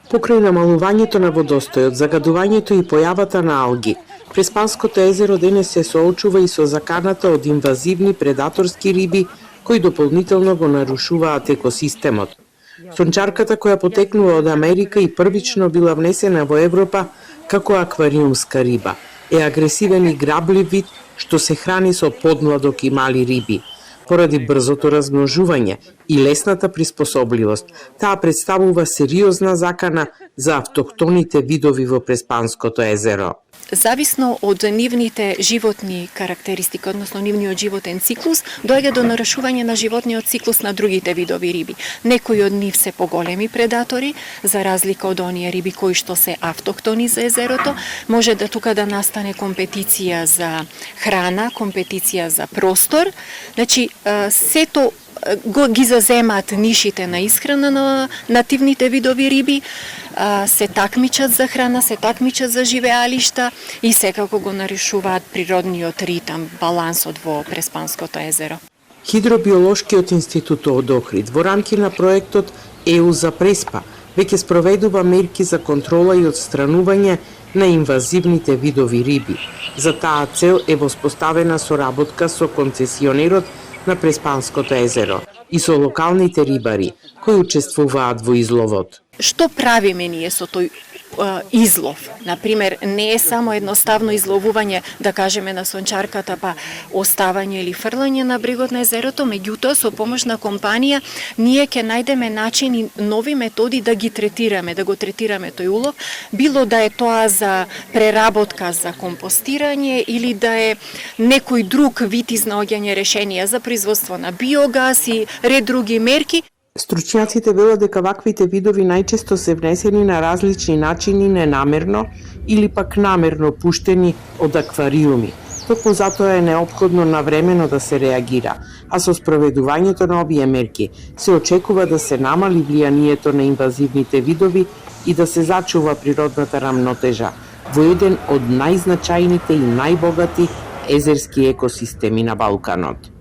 Покрај намалувањето на водостојот, загадувањето и појавата на алги, Преспанското езеро денес се соочува и со заканата од инвазивни предаторски риби кои дополнително го нарушуваат екосистемот. Сончарката која потекнува од Америка и првично била внесена во Европа како аквариумска риба, е агресивен и граблив вид што се храни со подмладок и мали риби. Поради брзото размножување и лесната приспособливост, таа представува сериозна закана за автохтоните видови во Преспанското езеро. Зависно од нивните животни карактеристики, односно нивниот животен циклус, доаѓа до нарушување на животниот циклус на другите видови риби. Некои од нив се поголеми предатори, за разлика од оние риби кои што се автохтони за езерото. Може да тука да настане компетиција за храна, компетиција за простор. Значи, сето ги заземаат нишите на исхрана на нативните видови риби, се такмичат за храна, се такмичат за живеалишта и секако го нарушуваат природниот ритам, балансот во Преспанското езеро. Хидробиолошкиот институт од Охрид во рамки на проектот ЕУ за Преспа веќе спроведува мерки за контрола и отстранување на инвазивните видови риби. За таа цел е воспоставена соработка со концесионерот на Преспанското езеро и со локалните рибари кои учествуваат во изловот. Што правиме ние со тој излов? Например, не е само едноставно изловување, да кажеме, на сончарката, па оставање или фрлање на брегот на езерото, меѓутоа со помош на компанија ние ќе најдеме начини, нови методи да ги третираме, да го третираме тој улов, било да е тоа за преработка, за компостирање или да е некој друг вид изнаоѓање решенија за производство на биогаз и ред други мерки. Стручњаците велат дека ваквите видови најчесто се внесени на различни начини ненамерно или пак намерно пуштени од аквариуми. Токму затоа е неопходно навремено да се реагира, а со спроведувањето на овие мерки се очекува да се намали влијанието на инвазивните видови и да се зачува природната рамнотежа во еден од најзначајните и најбогати езерски екосистеми на Балканот.